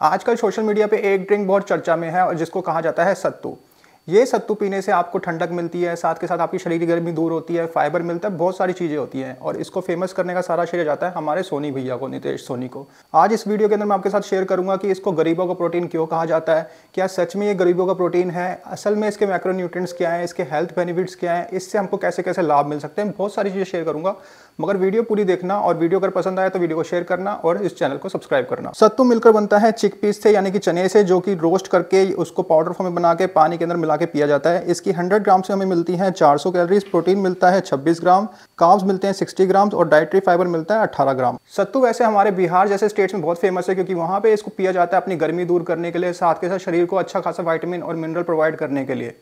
आजकल social media पे एक ड्रिंक बहुत चर्चा में है और जिसको कहा जाता है सत्तू। ये सत्तू पीने से आपको ठंडक मिलती है, साथ के साथ आपकी शरीर की गर्मी दूर होती है, फाइबर मिलता है, बहुत सारी चीज़ें होती हैं और इसको फेमस करने का सारा श्रेय जाता है हमारे सोनी भैया को, नितेश सोनी को। आज इस वीडियो के अंदर मैं आपके साथ शेयर करूंगा कि इसको गरीबों का प्रोटीन क्यों कहा जाता है, क्या सच में ये गरीबों का प्रोटीन है, असल में इसके मैक्रोन्यूट्रिएंट्स क्या हैं, इसके हेल्थ बेनिफिट्स क्या हैं, इससे हमको कैसे कैसे लाभ मिल सकते हैं, बहुत सारी चीज़ें शेयर करूंगा। मगर वीडियो पूरी देखना और वीडियो अगर पसंद आए तो वीडियो को शेयर करना और इस चैनल को सब्सक्राइब करना। सत्तू मिलकर बनता है चिकपीस से, यानी कि चने से, जो कि रोस्ट करके उसको पाउडर फॉर्म में बना के पानी के अंदर मिला के पिया जाता है। इसकी 100 ग्राम से हमें मिलती है 400 कैलोरीज, प्रोटीन मिलता है 26 ग्राम, कार्ब्स मिलते हैं 60 ग्राम और डाइटरी फाइबर मिलता है 18 ग्राम। सत्तू वैसे हमारे बिहार जैसे स्टेट्स में बहुत फेमस है क्योंकि वहाँ पे इसको पिया जाता है अपनी गर्मी दूर करने के लिए, साथ के साथ शरीर को अच्छा खासा विटामिन और मिनरल प्रोवाइड करने के लिए।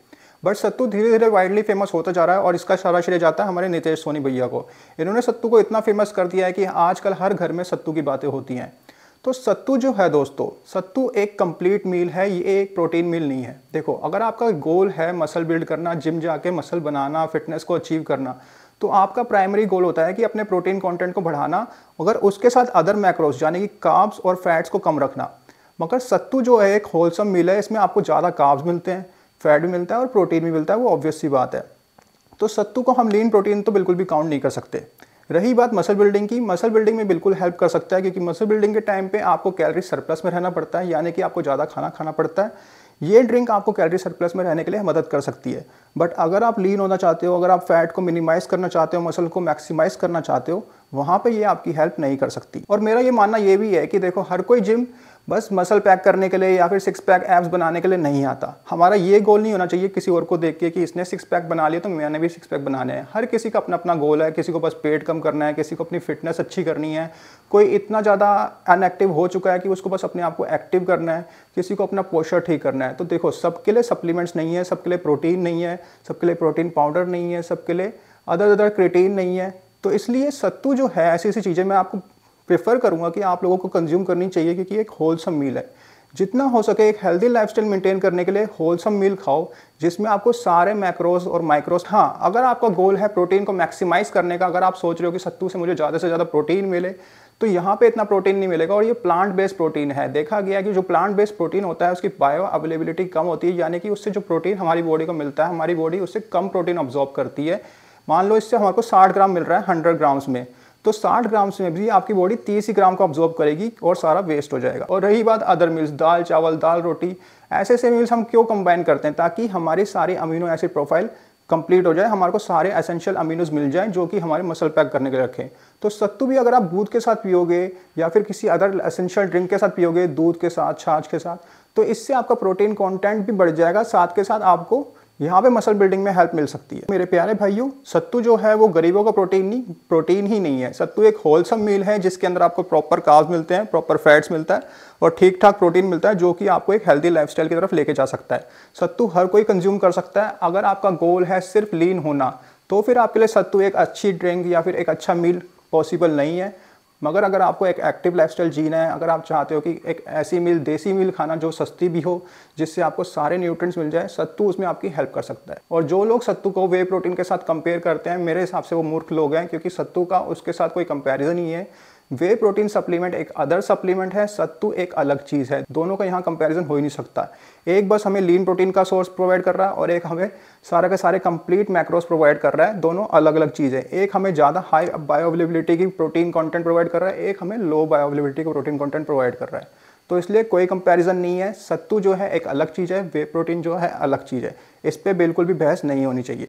बट सत्तू धीरे धीरे वाइडली फेमस होता जा रहा है और इसका सारा श्रेय जाता है हमारे नितेश सोनी भैया को। इन्होंने सत्तू को इतना फेमस कर दिया है कि आजकल हर घर में सत्तू की बातें होती हैं। तो सत्तू जो है दोस्तों, सत्तू एक कंप्लीट मील है, ये एक प्रोटीन मील नहीं है। देखो, अगर आपका गोल है मसल बिल्ड करना, जिम जाके मसल बनाना, फिटनेस को अचीव करना, तो आपका प्राइमरी गोल होता है कि अपने प्रोटीन कंटेंट को बढ़ाना, मगर उसके साथ अदर मैक्रोस यानी कि कार्ब्स और फैट्स को कम रखना। मगर सत्तू जो है एक होलसम मील है, इसमें आपको ज़्यादा कार्ब्स मिलते हैं, फैट भी मिलता है और प्रोटीन भी मिलता है, वो ऑब्वियस सी बात है। तो सत्तू को हम लीन प्रोटीन तो बिल्कुल भी काउंट नहीं कर सकते। रही बात मसल बिल्डिंग की, मसल बिल्डिंग में बिल्कुल हेल्प कर सकता है क्योंकि मसल बिल्डिंग के टाइम पे आपको कैलोरी सरप्लस में रहना पड़ता है, यानी कि आपको ज़्यादा खाना खाना पड़ता है। ये ड्रिंक आपको कैलोरी सरप्लस में रहने के लिए मदद कर सकती है। बट अगर आप लीन होना चाहते हो, अगर आप फैट को मिनिमाइज़ करना चाहते हो, मसल को मैक्सिमाइज़ करना चाहते हो, वहाँ पे ये आपकी हेल्प नहीं कर सकती। और मेरा ये मानना ये भी है कि देखो, हर कोई जिम बस मसल पैक करने के लिए या फिर सिक्स पैक एब्स बनाने के लिए नहीं आता। हमारा ये गोल नहीं होना चाहिए किसी और को देख के कि इसने सिक्स पैक बना लिया तो मैंने भी सिक्स पैक बनाने हैं। हर किसी का अपना अपना गोल है, किसी को बस पेट कम करना है, किसी को अपनी फिटनेस अच्छी करनी है, कोई इतना ज़्यादा अनएक्टिव हो चुका है कि उसको बस अपने आप को एक्टिव करना है, किसी को अपना पोस्चर ठीक करना है। तो देखो, सबके लिए सप्लीमेंट्स नहीं है, सबके लिए प्रोटीन नहीं है, सबके लिए प्रोटीन पाउडर नहीं है, सबके लिए अदर क्रिएटिन नहीं है। तो इसलिए सत्तू जो है, ऐसी ऐसी चीज़ें मैं आपको प्रेफर करूंगा कि आप लोगों को कंज्यूम करनी चाहिए क्योंकि एक होलसम मील है। जितना हो सके एक हेल्दी लाइफस्टाइल मेंटेन करने के लिए होलसम मील खाओ जिसमें आपको सारे मैक्रोस और माइक्रोस, हाँ, अगर आपका गोल है प्रोटीन को मैक्सिमाइज करने का, अगर आप सोच रहे हो कि सत्तू से मुझे ज़्यादा से ज़्यादा प्रोटीन मिले, तो यहाँ पे इतना प्रोटीन नहीं मिलेगा। और ये प्लांट बेस्ड प्रोटीन है। देखा गया कि जो प्लांट बेस्ड प्रोटीन होता है उसकी बायो अवेलेबिलिटी कम होती है, यानी कि उससे जो प्रोटीन हमारी बॉडी को मिलता है, हमारी बॉडी उससे कम प्रोटीन ऑब्जॉर्व करती है। मान लो इससे हमारे को 60 ग्राम मिल रहा है 100 ग्राम्स में, तो 60 ग्राम में भी आपकी बॉडी 30 ही ग्राम को ऑब्जॉर्व करेगी और सारा वेस्ट हो जाएगा। और रही बात अदर मील्स, दाल चावल, दाल रोटी, ऐसे ऐसे मील्स हम क्यों कंबाइन करते हैं? ताकि हमारी सारी अमीनो एसिड प्रोफाइल कंप्लीट हो जाए, हमारे को सारे एसेंशियल अमीनोज मिल जाएं जो कि हमारे मसल पैक करने के लिए रखें। तो सत्तू भी अगर आप दूध के साथ पियोगे या फिर किसी अदर एसेंशियल ड्रिंक के साथ पियोगे, दूध के साथ, छाछ के साथ, तो इससे आपका प्रोटीन कंटेंट भी बढ़ जाएगा, साथ के साथ आपको यहाँ पे मसल बिल्डिंग में हेल्प मिल सकती है। मेरे प्यारे भाइयों, सत्तू जो है वो गरीबों का प्रोटीन ही नहीं है। सत्तू एक होलसम मील है जिसके अंदर आपको प्रॉपर कार्ब्स मिलते हैं, प्रॉपर फैट्स मिलता है और ठीक ठाक प्रोटीन मिलता है जो कि आपको एक हेल्दी लाइफस्टाइल की तरफ लेके जा सकता है। सत्तू हर कोई कंज्यूम कर सकता है। अगर आपका गोल है सिर्फ लीन होना, तो फिर आपके लिए सत्तू एक अच्छी ड्रिंक या फिर एक अच्छा मील पॉसिबल नहीं है। मगर अगर आपको एक एक्टिव लाइफस्टाइल जीना है, अगर आप चाहते हो कि एक ऐसी मील, देसी मील खाना जो सस्ती भी हो, जिससे आपको सारे न्यूट्रिएंट्स मिल जाए, सत्तू उसमें आपकी हेल्प कर सकता है। और जो लोग सत्तू को वे प्रोटीन के साथ कंपेयर करते हैं, मेरे हिसाब से वो मूर्ख लोग हैं क्योंकि सत्तू का उसके साथ कोई कंपैरिजन ही है। वे प्रोटीन सप्लीमेंट एक अदर सप्लीमेंट है, सत्तू एक अलग चीज़ है। दोनों का यहाँ कंपैरिजन हो ही नहीं सकता। एक बस हमें लीन प्रोटीन का सोर्स प्रोवाइड कर रहा है और एक हमें सारे के सारे कंप्लीट मैक्रोस प्रोवाइड कर रहा है। दोनों अलग अलग चीज़ है। एक हमें ज़्यादा हाई बायो अवेलेबिलिटी की प्रोटीन कंटेंट प्रोवाइड कर रहा है, एक हमें लो बायो अवेलेबिलिटी का प्रोटीन कंटेंट प्रोवाइड कर रहा है। तो इसलिए कोई कंपैरिजन नहीं है। सत्तू जो है एक अलग चीज़ है, वे प्रोटीन जो है अलग चीज़ है। इस पर बिल्कुल भी बहस नहीं होनी चाहिए।